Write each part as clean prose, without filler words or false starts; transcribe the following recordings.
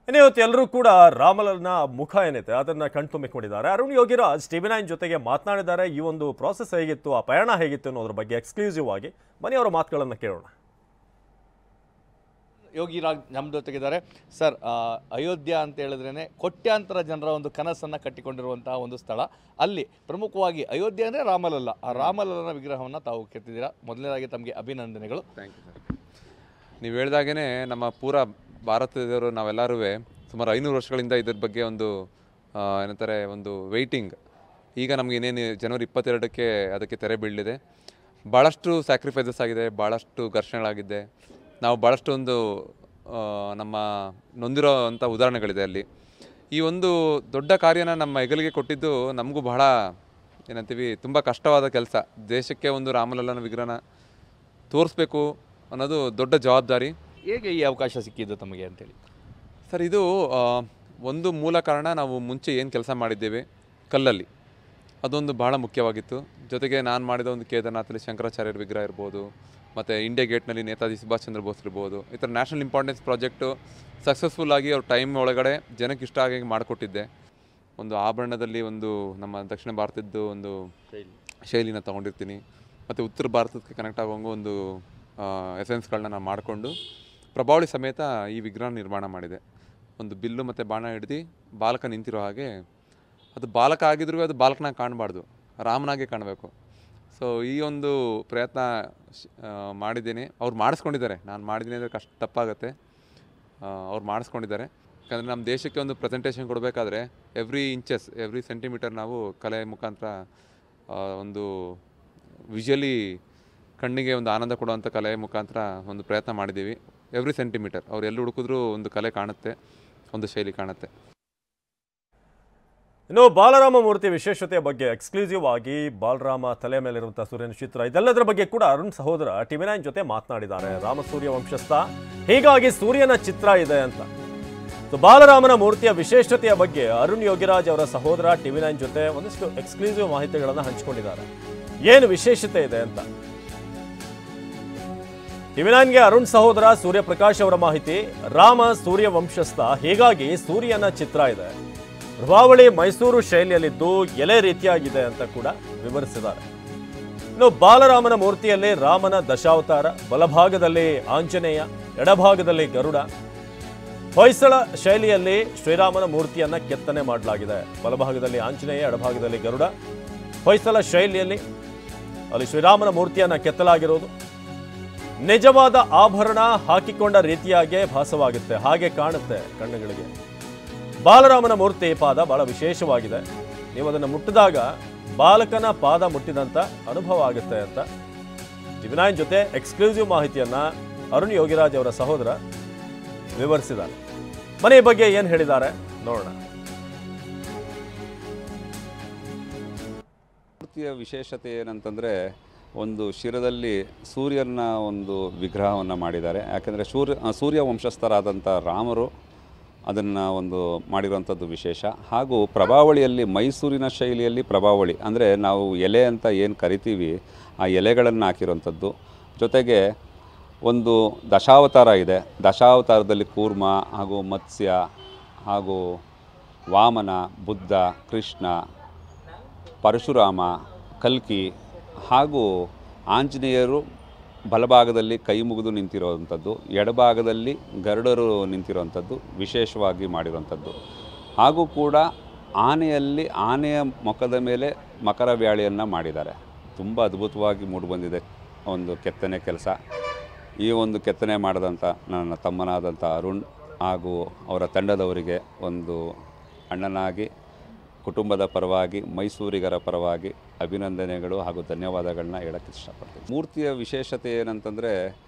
ಇವತ್ತು ಎಲ್ಲರೂ ಕೂಡ ರಾಮಲಲ್ನ ಮುಖ ಏನಿದೆ ಅದನ್ನ ಕಣ್ತುಂಬಿಕೊಂಡಿದ್ದಾರೆ. ಅರುಣ್ ಯೋಗಿರಾಜ್ ಟಿವಿ9 ಜೊತೆಗೆ ಮಾತನಾಡಿದ್ದಾರೆ. ಈ ಒಂದು ಪ್ರಾಸೆಸ್ ಹೇಗಿತ್ತು, ಆ ಪಯಣ ಹೇಗಿತ್ತು ಅನ್ನೋದ್ರ ಬಗ್ಗೆ ಎಕ್ಸ್ಕ್ಲೂಸಿವ್ ಆಗಿ ಬನ್ನಿ ಅವರ ಮಾತುಗಳನ್ನು ಕೇಳೋಣ. ಯೋಗಿರಾಜ್ ನಮ್ಮ ಜೊತೆಗಿದ್ದಾರೆ. ಸರ್, ಅಯೋಧ್ಯ ಅಂತ ಹೇಳಿದ್ರೇ ಕೋಟ್ಯಾಂತರ ಜನರ ಒಂದು ಕನಸನ್ನು ಕಟ್ಟಿಕೊಂಡಿರುವಂತಹ ಒಂದು ಸ್ಥಳ. ಅಲ್ಲಿ ಪ್ರಮುಖವಾಗಿ ಅಯೋಧ್ಯೆ ಅಂದರೆ ರಾಮಲಲ್ಲ, ಆ ರಾಮಲಲ್ಲನ ವಿಗ್ರಹವನ್ನು ತಾವು ಕೆತ್ತಿದ್ದೀರಾ. ಮೊದಲನೇದಾಗಿ ತಮಗೆ ಅಭಿನಂದನೆಗಳು. Thank you sir. ನೀವು ಹೇಳಿದಾಗೇ ನಮ್ಮ ಪೂರ ಭಾರತದವರು ನಾವೆಲ್ಲರೂ ಸುಮಾರು 500 ವರ್ಷಗಳಿಂದ ಇದ್ರ ಬಗ್ಗೆ ಒಂದು ಏನಂತಾರೆ ಒಂದು ವೆಯ್ಟಿಂಗ್. ಈಗ ನಮಗೆ ಇನ್ನೇನು ಜನವರಿ 22ಕ್ಕೆ ಅದಕ್ಕೆ ತೆರೆ ಬೀಳಲಿದೆ. ಭಾಳಷ್ಟು ಸ್ಯಾಕ್ರಿಫೈಸಸ್ ಆಗಿದೆ, ಭಾಳಷ್ಟು ಘರ್ಷಣೆಗಳಾಗಿದೆ. ನಾವು ಭಾಳಷ್ಟು ಒಂದು ನಮ್ಮ ನೊಂದಿರೋ ಅಂಥ ಉದಾಹರಣೆಗಳಿದೆ ಅಲ್ಲಿ. ಈ ಒಂದು ದೊಡ್ಡ ಕಾರ್ಯನ ನಮ್ಮ ಹೆಗಲಿಗೆ ಕೊಟ್ಟಿದ್ದು ನಮಗೂ ಬಹಳ ಏನಂತೀವಿ ತುಂಬ ಕಷ್ಟವಾದ ಕೆಲಸ. ದೇಶಕ್ಕೆ ಒಂದು ರಾಮಲಲ್ಲನ ವಿಗ್ರಹನ ತೋರಿಸ್ಬೇಕು ಅನ್ನೋದು ದೊಡ್ಡ ಜವಾಬ್ದಾರಿ. ಹೇಗೆ ಈ ಅವಕಾಶ ಸಿಕ್ಕಿದ್ದು ತಮಗೆ ಅಂತೇಳಿ? ಸರ್, ಇದು ಒಂದು ಮೂಲ ಕಾರಣ, ನಾವು ಮುಂಚೆ ಏನು ಕೆಲಸ ಮಾಡಿದ್ದೇವೆ ಕಲ್ಲಲ್ಲಿ, ಅದೊಂದು ಭಾಳ ಮುಖ್ಯವಾಗಿತ್ತು. ಜೊತೆಗೆ ನಾನು ಮಾಡಿದ ಒಂದು ಕೇದಾರ್ನಾಥಲ್ಲಿ ಶಂಕರಾಚಾರ್ಯರ ವಿಗ್ರಹ ಇರ್ಬೋದು, ಮತ್ತು ಇಂಡಿಯಾ ಗೇಟ್ನಲ್ಲಿ ನೇತಾಜಿ ಸುಭಾಷ್ ಚಂದ್ರ ಬೋಸ್ ಇರ್ಬೋದು. ಈ ಥರ ನ್ಯಾಷನಲ್ ಇಂಪಾರ್ಟೆನ್ಸ್ ಪ್ರಾಜೆಕ್ಟು ಸಕ್ಸಸ್ಫುಲ್ಲಾಗಿ ಅವ್ರ ಟೈಮ್ ಒಳಗಡೆ ಜನಕ್ಕೆ ಇಷ್ಟ ಆಗಿ ಮಾಡಿಕೊಟ್ಟಿದ್ದೆ. ಒಂದು ಆಭರಣದಲ್ಲಿ ಒಂದು ನಮ್ಮ ದಕ್ಷಿಣ ಭಾರತದ್ದು ಒಂದು ಶೈಲಿನ ತೊಗೊಂಡಿರ್ತೀನಿ, ಮತ್ತು ಉತ್ತರ ಭಾರತಕ್ಕೆ ಕನೆಕ್ಟ್ ಆಗೋಂಗೆ ಒಂದು ಎಸೆನ್ಸ್ಗಳನ್ನ ನಾನು ಮಾಡಿಕೊಂಡು ಪ್ರಭಾವಳಿ ಸಮೇತ ಈ ವಿಗ್ರಹ ನಿರ್ಮಾಣ ಮಾಡಿದೆ. ಒಂದು ಬಿಲ್ಲು ಮತ್ತು ಬಾಣ ಹಿಡ್ದು ಬಾಲಕ ನಿಂತಿರೋ ಹಾಗೆ, ಅದು ಬಾಲಕ ಆಗಿದ್ರೂ ಅದು ಬಾಲಕನಾಗಿ ಕಾಣಬಾರ್ದು, ರಾಮನಾಗೆ ಕಾಣಬೇಕು. ಸೊ ಈ ಒಂದು ಪ್ರಯತ್ನ ಮಾಡಿದ್ದೇನೆ. ಅವ್ರು ಮಾಡಿಸ್ಕೊಂಡಿದ್ದಾರೆ. ನಾನು ಮಾಡಿದ್ದೀನಿ ಅಂದರೆ ತಪ್ಪಾಗುತ್ತೆ. ಅವ್ರು ಮಾಡಿಸ್ಕೊಂಡಿದ್ದಾರೆ. ಯಾಕಂದರೆ ನಮ್ಮ ದೇಶಕ್ಕೆ ಒಂದು ಪ್ರೆಸೆಂಟೇಷನ್ ಕೊಡಬೇಕಾದ್ರೆ ಎವ್ರಿ ಸೆಂಟಿಮೀಟರ್ ನಾವು ಕಲೆ ಮುಖಾಂತರ ಒಂದು ವಿಜುವಲಿ ಕಣ್ಣಿಗೆ ಒಂದು ಆನಂದ ಕೊಡುವಂಥ ಕಲೆ ಮುಖಾಂತರ ಒಂದು ಪ್ರಯತ್ನ ಮಾಡಿದ್ದೀವಿ. ಎವ್ರಿ ಸೆಂಟಿಮೀಟರ್ ಅವ್ರು ಎಲ್ಲಿ ಹುಡುಕಿದ್ರೂ ಒಂದು ಕಲೆ ಕಾಣುತ್ತೆ, ಒಂದು ಶೈಲಿ ಕಾಣುತ್ತೆ. ಇನ್ನು ಬಾಲರಾಮ ಮೂರ್ತಿ ವಿಶೇಷತೆಯ ಬಗ್ಗೆ ಎಕ್ಸ್ಕ್ಲೂಸಿವ್ ಆಗಿ ಬಾಲರಾಮ ತಲೆ ಮೇಲಿರುವಂತಹ ಸೂರ್ಯನ ಚಿತ್ರ, ಇದೆಲ್ಲದರ ಬಗ್ಗೆ ಕೂಡ ಅರುಣ್ ಸಹೋದರ ಟಿವಿ9 ಜೊತೆ ಮಾತನಾಡಿದ್ದಾರೆ. ರಾಮ ಸೂರ್ಯ ವಂಶಸ್ಥ, ಹೀಗಾಗಿ ಸೂರ್ಯನ ಚಿತ್ರ ಇದೆ ಅಂತ. ಬಾಲರಾಮನ ಮೂರ್ತಿಯ ವಿಶೇಷತೆಯ ಬಗ್ಗೆ ಅರುಣ್ ಯೋಗಿರಾಜ್ ಅವರ ಸಹೋದರ ಟಿವಿ9 ಜೊತೆ ಒಂದಿಷ್ಟು ಎಕ್ಸ್ಕ್ಲೂಸಿವ್ ಮಾಹಿತಿಗಳನ್ನು ಹಂಚಿಕೊಂಡಿದ್ದಾರೆ. ಏನು ವಿಶೇಷತೆ ಇದೆ ಅಂತ ಟಿವಿ9ಗೆ ಅರುಣ್ ಸಹೋದರ ಸೂರ್ಯಪ್ರಕಾಶ್ ಅವರ ಮಾಹಿತಿ. ರಾಮ ಸೂರ್ಯ ವಂಶಸ್ಥ, ಹೀಗಾಗಿ ಸೂರ್ಯನ ಚಿತ್ರ ಇದೆ. ಪ್ರಭಾವಳಿ ಮೈಸೂರು ಶೈಲಿಯಲ್ಲಿದ್ದು ಎಲೆ ರೀತಿಯಾಗಿದೆ ಅಂತ ಕೂಡ ವಿವರಿಸಿದ್ದಾರೆ. ಇನ್ನು ಬಾಲರಾಮನ ಮೂರ್ತಿಯಲ್ಲಿ ರಾಮನ ದಶಾವತಾರ, ಬಲಭಾಗದಲ್ಲಿ ಆಂಜನೇಯ, ಎಡಭಾಗದಲ್ಲಿ ಗರುಡ. ಹೊಯ್ಸಳ ಶೈಲಿಯಲ್ಲಿ ಶ್ರೀರಾಮನ ಮೂರ್ತಿಯನ್ನ ಕೆತ್ತನೆ ಮಾಡಲಾಗಿದೆ. ಬಲಭಾಗದಲ್ಲಿ ಆಂಜನೇಯ, ಎಡಭಾಗದಲ್ಲಿ ಗರುಡ. ಹೊಯ್ಸಳ ಶೈಲಿಯಲ್ಲಿ ಅಲ್ಲಿ ಶ್ರೀರಾಮನ ಮೂರ್ತಿಯನ್ನ ಕೆತ್ತಲಾಗಿರುವುದು. ನಿಜವಾದ ಆಭರಣ ಹಾಕಿಕೊಂಡ ರೀತಿಯಾಗಿ ಭಾಸವಾಗುತ್ತೆ, ಹಾಗೆ ಕಾಣುತ್ತೆ ಕಣ್ಣುಗಳಿಗೆ. ಬಾಲರಾಮನ ಮೂರ್ತಿ ಪಾದ ಬಹಳ ವಿಶೇಷವಾಗಿದೆ. ನೀವು ಅದನ್ನು ಮುಟ್ಟಿದಾಗ ಬಾಲಕನ ಪಾದ ಮುಟ್ಟಿದಂಥ ಅನುಭವ ಆಗುತ್ತೆ ಅಂತ ಟಿವಿ9 ಜೊತೆ ಎಕ್ಸ್ಕ್ಲೂಸಿವ್ ಮಾಹಿತಿಯನ್ನ ಅರುಣ್ ಯೋಗಿರಾಜ್ ಅವರ ಸಹೋದರ ವಿವರಿಸಿದ್ದಾರೆ. ಮನೆ ಬಗ್ಗೆ ಏನು ಹೇಳಿದ್ದಾರೆ ನೋಡೋಣ. ಮೂರ್ತಿಯ ವಿಶೇಷತೆ ಏನಂತಂದರೆ, ಒಂದು ಶಿರದಲ್ಲಿ ಸೂರ್ಯನ ಒಂದು ವಿಗ್ರಹವನ್ನು ಮಾಡಿದ್ದಾರೆ. ಯಾಕೆಂದರೆ ಸೂರ್ಯ ವಂಶಸ್ಥರಾದಂಥ ರಾಮರು ಅದನ್ನು ಒಂದು ಮಾಡಿರುವಂಥದ್ದು ವಿಶೇಷ. ಹಾಗೂ ಪ್ರಭಾವಳಿಯಲ್ಲಿ ಮೈಸೂರಿನ ಶೈಲಿಯಲ್ಲಿ ಪ್ರಭಾವಳಿ ಅಂದರೆ ನಾವು ಎಲೆ ಅಂತ ಏನು ಕರಿತೀವಿ, ಆ ಎಲೆಗಳನ್ನು ಹಾಕಿರುವಂಥದ್ದು. ಜೊತೆಗೆ ಒಂದು ದಶಾವತಾರ ಇದೆ. ದಶಾವತಾರದಲ್ಲಿ ಕೂರ್ಮ ಹಾಗೂ ಮತ್ಸ್ಯ ಹಾಗೂ ವಾಮನ, ಬುದ್ಧ, ಕೃಷ್ಣ, ಪರಶುರಾಮ, ಕಲ್ಕಿ ಹಾಗೂ ಆಂಜನೇಯರು ಬಲಭಾಗದಲ್ಲಿ ಕೈ ಮುಗಿದು ನಿಂತಿರುವಂಥದ್ದು, ಎಡಭಾಗದಲ್ಲಿ ಗರುಡರು ನಿಂತಿರುವಂಥದ್ದು ವಿಶೇಷವಾಗಿ ಮಾಡಿರುವಂಥದ್ದು. ಹಾಗೂ ಕೂಡ ಆನೆಯ ಮುಖದ ಮೇಲೆ ಮಕರ ವ್ಯಾಳಿಯನ್ನು ಮಾಡಿದ್ದಾರೆ. ತುಂಬ ಅದ್ಭುತವಾಗಿ ಮೂಡಿಬಂದಿದೆ ಒಂದು ಕೆತ್ತನೆ ಕೆಲಸ. ಈ ಒಂದು ಕೆತ್ತನೆ ಮಾಡಿದಂಥ ನನ್ನ ತಮ್ಮನಾದಂಥ ಅರುಣ್ ಹಾಗೂ ಅವರ ತಂಡದವರಿಗೆ ಒಂದು ಅಣ್ಣನಾಗಿ, ಕುಟುಂಬದ ಪರವಾಗಿ, ಮೈಸೂರಿಗರ ಪರವಾಗಿ ಅಭಿನಂದನೆಗಳು ಹಾಗೂ ಧನ್ಯವಾದಗಳನ್ನ ಹೇಳೋಕ್ಕೆ ಇಷ್ಟಪಡ್ತೀನಿ. ಮೂರ್ತಿಯ ವಿಶೇಷತೆ ಏನಂತಂದರೆ,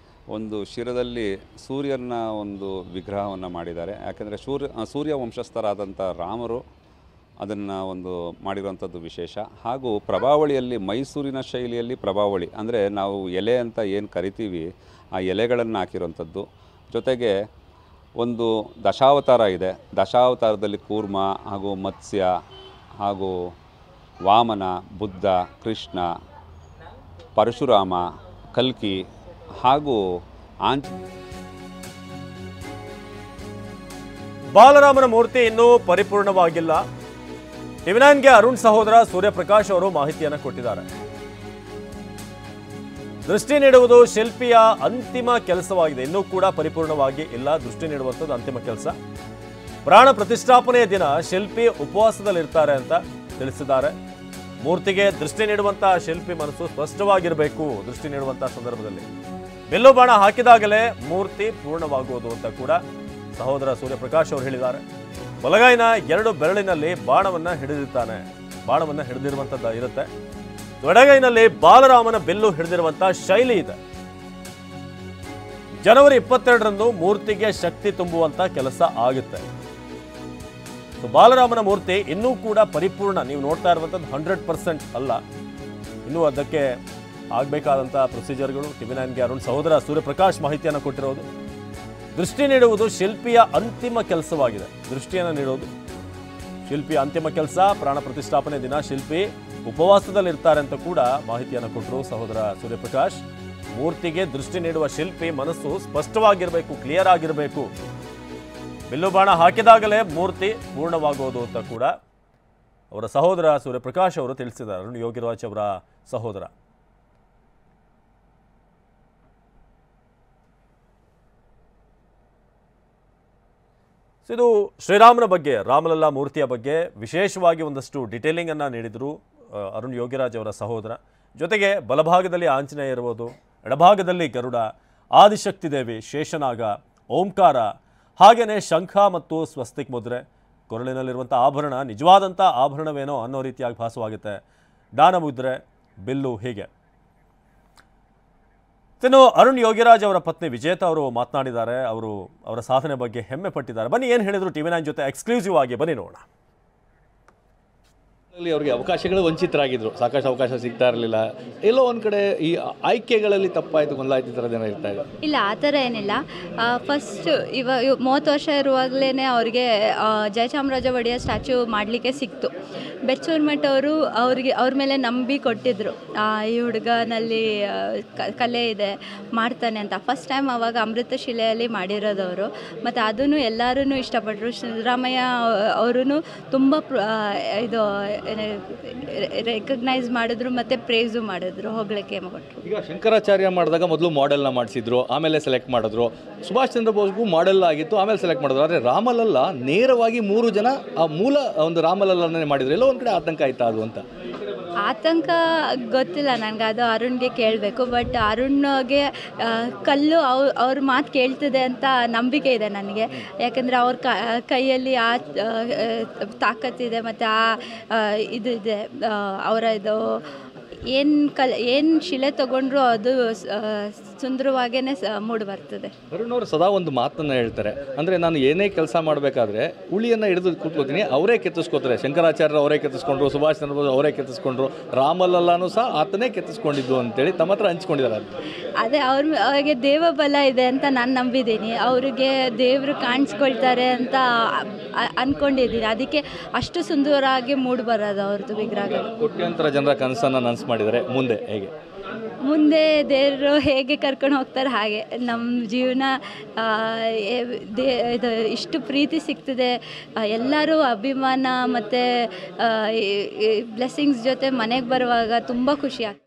ಒಂದು ಶಿರದಲ್ಲಿ ಸೂರ್ಯನ ಒಂದು ವಿಗ್ರಹವನ್ನು ಮಾಡಿದ್ದಾರೆ. ಯಾಕೆಂದರೆ ಸೂರ್ಯ ವಂಶಸ್ಥರಾದಂಥ ರಾಮರು ಅದನ್ನು ಒಂದು ಮಾಡಿರುವಂಥದ್ದು ವಿಶೇಷ. ಹಾಗೂ ಪ್ರಭಾವಳಿಯಲ್ಲಿ ಮೈಸೂರಿನ ಶೈಲಿಯಲ್ಲಿ ಪ್ರಭಾವಳಿ ಅಂದರೆ ನಾವು ಎಲೆ ಅಂತ ಏನು ಕರಿತೀವಿ, ಆ ಎಲೆಗಳನ್ನು ಹಾಕಿರುವಂಥದ್ದು. ಜೊತೆಗೆ ಒಂದು ದಶಾವತಾರ ಇದೆ. ದಶಾವತಾರದಲ್ಲಿ ಕೂರ್ಮ ಹಾಗೂ ಮತ್ಸ್ಯ ಹಾಗೂ ವಾಮನ, ಬುದ್ಧ, ಕೃಷ್ಣ, ಪರಶುರಾಮ, ಕಲ್ಕಿ ಹಾಗೂ ಬಾಲರಾಮನ ಮೂರ್ತಿ ಇನ್ನೂ ಪರಿಪೂರ್ಣವಾಗಿಲ್ಲ. ಟಿವಿ9ಗೆ ಅರುಣ್ ಸಹೋದರ ಸೂರ್ಯಪ್ರಕಾಶ್ ಅವರು ಮಾಹಿತಿಯನ್ನು ಕೊಟ್ಟಿದ್ದಾರೆ. ದೃಷ್ಟಿ ನೀಡುವುದು ಶಿಲ್ಪಿಯ ಅಂತಿಮ ಕೆಲಸವಾಗಿದೆ, ಇನ್ನೂ ಕೂಡ ಪರಿಪೂರ್ಣವಾಗಿ ಇಲ್ಲ. ದೃಷ್ಟಿ ನೀಡುವಂಥದ್ದು ಅಂತಿಮ ಕೆಲಸ. ಪ್ರಾಣ ಪ್ರತಿಷ್ಠಾಪನೆಯ ದಿನ ಶಿಲ್ಪಿ ಉಪವಾಸದಲ್ಲಿರ್ತಾರೆ ಅಂತ ತಿಳಿಸಿದ್ದಾರೆ. ಮೂರ್ತಿಗೆ ದೃಷ್ಟಿ ನೀಡುವಂತಹ ಶಿಲ್ಪಿ ಮನಸ್ಸು ಸ್ಪಷ್ಟವಾಗಿರಬೇಕು. ದೃಷ್ಟಿ ನೀಡುವಂತಹ ಸಂದರ್ಭದಲ್ಲಿ ಬಿಲ್ಲು ಬಾಣ ಹಾಕಿದಾಗಲೇ ಮೂರ್ತಿ ಪೂರ್ಣವಾಗುವುದು ಅಂತ ಕೂಡ ಸಹೋದರ ಸೂರ್ಯಪ್ರಕಾಶ್ ಅವರು ಹೇಳಿದ್ದಾರೆ. ಬಲಗೈನ 2 ಬೆರಳಿನಲ್ಲಿ ಬಾಣವನ್ನ ಹಿಡಿದಿರ್ತಾನೆ. ಬಾಣವನ್ನ ಹಿಡಿದಿರುವಂತದ್ದು ಇರುತ್ತೆ. ಎಡಗೈನಲ್ಲಿ ಬಾಲರಾಮನ ಬಿಲ್ಲು ಹಿಡಿದಿರುವಂತಹ ಶೈಲಿ ಇದೆ. ಜನವರಿ 22ರಂದು ಮೂರ್ತಿಗೆ ಶಕ್ತಿ ತುಂಬುವಂತ ಕೆಲಸ ಆಗುತ್ತೆ. ಬಾಲರಾಮನ ಮೂರ್ತಿ ಇನ್ನೂ ಕೂಡ ಪರಿಪೂರ್ಣ. ನೀವು ನೋಡ್ತಾ ಇರುವಂತದ್ದು 100% ಅಲ್ಲ, ಇನ್ನೂ ಅದಕ್ಕೆ ಆಗಬೇಕಾದಂತಹ ಪ್ರೊಸೀಜರ್ಗಳು. ಟಿವಿ9ಗೆ ಅರುಣ್ ಸಹೋದರ ಸೂರ್ಯಪ್ರಕಾಶ್ ಮಾಹಿತಿಯನ್ನು ಕೊಟ್ಟಿರೋದು. ದೃಷ್ಟಿ ನೀಡುವುದು ಶಿಲ್ಪಿಯ ಅಂತಿಮ ಕೆಲಸವಾಗಿದೆ. ದೃಷ್ಟಿಯನ್ನು ನೀಡೋದು ಶಿಲ್ಪಿಯ ಅಂತಿಮ ಕೆಲಸ. ಪ್ರಾಣ ಪ್ರತಿಷ್ಠಾಪನೆ ದಿನ ಶಿಲ್ಪಿ ಉಪವಾಸದಲ್ಲಿರ್ತಾರೆ ಅಂತ ಕೂಡ ಮಾಹಿತಿಯನ್ನು ಕೊಟ್ಟರು ಸಹೋದರ ಸೂರ್ಯಪ್ರಕಾಶ್. ಮೂರ್ತಿಗೆ ದೃಷ್ಟಿ ನೀಡುವ ಶಿಲ್ಪಿ ಮನಸ್ಸು ಸ್ಪಷ್ಟವಾಗಿರಬೇಕು, ಕ್ಲಿಯರ್ ಆಗಿರಬೇಕು. ಬಿಲ್ಲು ಬಾಣ ಹಾಕಿದಾಗಲೇ ಮೂರ್ತಿ ಪೂರ್ಣವಾಗುವುದು ಅಂತ ಕೂಡ ಅವರ ಸಹೋದರ ಸೂರ್ಯಪ್ರಕಾಶ್ ಅವರು ತಿಳಿಸಿದ್ದಾರೆ. ಅರುಣ್ ಯೋಗಿರಾಜ್ ಅವರ ಸಹೋದರ. ಇದು ಶ್ರೀರಾಮನ ಬಗ್ಗೆ, ರಾಮಲಲ್ಲಾ ಮೂರ್ತಿಯ ಬಗ್ಗೆ ವಿಶೇಷವಾಗಿ ಒಂದಷ್ಟು ಡಿಟೇಲಿಂಗ್ ಅನ್ನು ನೀಡಿದರು ಅರುಣ್ ಯೋಗಿರಾಜ್ ಅವರ ಸಹೋದರ. ಜೊತೆಗೆ ಬಲಭಾಗದಲ್ಲಿ ಆಂಜನೇಯ ಇರುವುದು, ಎಡಭಾಗದಲ್ಲಿ ಗರುಡ, ಆದಿಶಕ್ತಿ ದೇವಿ, ಶೇಷನಾಗ, ಓಂಕಾರ, ಹಾಗೆಯೇ ಶಂಖ ಮತ್ತು ಸ್ವಸ್ತಿಕ್ ಮುದ್ರೆ. ಕೊರಳಿನಲ್ಲಿರುವಂಥ ಆಭರಣ ನಿಜವಾದಂಥ ಆಭರಣವೇನೋ ಅನ್ನೋ ರೀತಿಯಾಗಿ ಭಾಸವಾಗುತ್ತೆ. ದಾನ ಮುದ್ರೆ, ಬಿಲ್ಲು, ಹೀಗೆ. ಇನ್ನು ಅರುಣ್ ಯೋಗಿರಾಜ್ ಅವರ ಪತ್ನಿ ವಿಜೇತಾ ಅವರು ಮಾತನಾಡಿದ್ದಾರೆ. ಅವರ ಸಾಧನೆ ಬಗ್ಗೆ ಹೆಮ್ಮೆ ಪಟ್ಟಿದ್ದಾರೆ. ಬನ್ನಿ ಏನು ಹೇಳಿದ್ರು ಟಿವಿ9 ಜೊತೆ ಎಕ್ಸ್ಕ್ಲೂಸಿವ್ ಆಗಿ ಬನ್ನಿ ನೋಡೋಣ. ಅವರಿಗೆ ಅವಕಾಶಗಳು ವಂಚಿತರಾಗಿದ್ರು, ಸಾಕಷ್ಟು ಅವಕಾಶ ಸಿಗ್ತಾ ಇರಲಿಲ್ಲ. ಎಲ್ಲೋ ಒಂದು ಕಡೆ ಈ ಆಯ್ಕೆಗಳಲ್ಲಿ ತಪ್ಪಾಯಿತು, ಗೊಂದಲಾಯ್ತು, ಈ ಥರ ಜನ ಇರ್ತಾ ಇದೆ. ಇಲ್ಲ, ಆ ಥರ ಏನಿಲ್ಲ. ಫಸ್ಟ್ 30 ವರ್ಷ ಇರುವಾಗಲೇ ಅವರಿಗೆ ಜಯಚಾಮರಾಜ ಒಡೆಯರ್ ಸ್ಟ್ಯಾಚ್ಯೂ ಮಾಡಲಿಕ್ಕೆ ಸಿಕ್ತು. ಬೆಚ್ಚೂರು ಮಠ ಅವರು ಅವ್ರ ಮೇಲೆ ನಂಬಿ ಕೊಟ್ಟಿದ್ದರು, ಈ ಹುಡುಗನಲ್ಲಿ ಕಲೆ ಇದೆ, ಮಾಡ್ತಾನೆ ಅಂತ. ಫಸ್ಟ್ ಟೈಮ್ ಆವಾಗ ಅಮೃತಶಿಲೆಯಲ್ಲಿ ಮಾಡಿರೋದವರು. ಮತ್ತು ಅದನ್ನು ಎಲ್ಲರೂ ಇಷ್ಟಪಟ್ಟರು. ಸಿದ್ದರಾಮಯ್ಯ ಅವರು ತುಂಬ ಇದು ರೆಕಗ್ನೈಸ್ ಮಾಡಿದ್ರು ಮತ್ತು ಪ್ರೇಸು ಮಾಡಿದ್ರು, ಹೊಗಳಿಕೆ ಕೊಟ್ಟರು. ಈಗ ಶಂಕರಾಚಾರ್ಯ ಮಾಡಿದಾಗ ಮೊದಲು ಮಾಡೆಲ್ನ ಮಾಡಿಸಿದ್ರು, ಆಮೇಲೆ ಸೆಲೆಕ್ಟ್ ಮಾಡಿದ್ರು. ಸುಭಾಷ್ ಚಂದ್ರ ಬೋಸ್ಗೂ ಮಾಡೆಲ್ ಆಗಿತ್ತು, ಆಮೇಲೆ ಸೆಲೆಕ್ಟ್ ಮಾಡಿದ್ರು. ಆದರೆ ರಾಮಲಲ್ಲ ನೇರವಾಗಿ 3 ಜನ ಆ ಮೂಲ ಒಂದು ರಾಮಲಲ್ಲನೇ ಮಾಡಿದ್ರು. ಎಲ್ಲೋ ಒಂದು ಕಡೆ ಆತಂಕ ಆಯ್ತಾ ಅದು ಅಂತ? ಆತಂಕ ಗೊತ್ತಿಲ್ಲ ನನಗೆ, ಅದು ಅರುಣ್ಗೆ ಕೇಳಬೇಕು. ಬಟ್ ಅರುಣ್ಗೆ ಕಲ್ಲು ಅವ್ರ ಮಾತು ಕೇಳ್ತಿದೆ ಅಂತ ನಂಬಿಕೆ ಇದೆ ನನಗೆ. ಯಾಕಂದರೆ ಅವ್ರ ಕೈಯಲ್ಲಿ ಆ ತಾಕತ್ತಿದೆ ಮತ್ತು ಆ ಇದು ಇದೆ. ಅವರ ಇದು ಏನು ಶಿಲೆ ತಗೊಂಡ್ರು ಅದು ಸುಂದರವಾಗೇ ಮೂಡಿ ಬರ್ತದೆ. ಅರುಣ್ ಅವರು ಸದಾ ಒಂದು ಮಾತನ್ನು ಹೇಳ್ತಾರೆ, ಅಂದರೆ ನಾನು ಏನೇ ಕೆಲಸ ಮಾಡಬೇಕಾದ್ರೆ ಉಳಿಯನ್ನು ಹಿಡಿದು ಕೂತ್ಕೋತೀನಿ, ಅವರೇ ಕೆತ್ತಿಸ್ಕೋತಾರೆ. ಶಂಕರಾಚಾರ್ಯರು ಅವರೇ ಕೆತ್ತಿಸ್ಕೊಂಡ್ರು, ಸುಭಾಷ್ ಚಂದ್ರ ಬೋಸ್ ಅವರೇ ಕೆತ್ತಿಸ್ಕೊಂಡ್ರು, ರಾಮಲಲ್ಲಾನು ಸಹ ಆತನೇ ಕೆತ್ತಿಸ್ಕೊಂಡಿದ್ದು ಅಂತೇಳಿ ತಮ್ಮ ಹತ್ರ ಹಂಚ್ಕೊಂಡಿದ್ದಾರೆ. ಅದೇ ಅವ್ರಿಗೆ ದೇವಬಲ ಇದೆ ಅಂತ ನಾನು ನಂಬಿದ್ದೀನಿ. ಅವ್ರಿಗೆ ದೇವರು ಕಾಣಿಸ್ಕೊಳ್ತಾರೆ ಅಂತ ಅಂದ್ಕೊಂಡಿದ್ದೀನಿ. ಅದಕ್ಕೆ ಅಷ್ಟು ಸುಂದರವಾಗಿ ಮೂಡಿ ಬರೋದು ಅವ್ರದ್ದು ವಿಗ್ರಹಗಳು. ಕೋಟ್ಯಾಂತರ ಜನರ ಕನಸನ್ನು ನನಸು ಮಾಡಿದ್ದಾರೆ. ಮುಂದೆ ಹೇಗೆ? ಮುಂದೆ ದೇವರು ಹೇಗೆ ಕರ್ಕೊಂಡು ಹೋಗ್ತಾರೆ ಹಾಗೆ ನಮ್ಮ ಜೀವನ. ಇದು ಇಷ್ಟು ಪ್ರೀತಿ ಸಿಗ್ತದೆ, ಎಲ್ಲರೂ ಅಭಿಮಾನ ಮತ್ತು ಬ್ಲೆಸ್ಸಿಂಗ್ಸ್ ಜೊತೆ ಮನೆಗೆ ಬರುವಾಗ ತುಂಬ ಖುಷಿ ಆಗ್ತದೆ.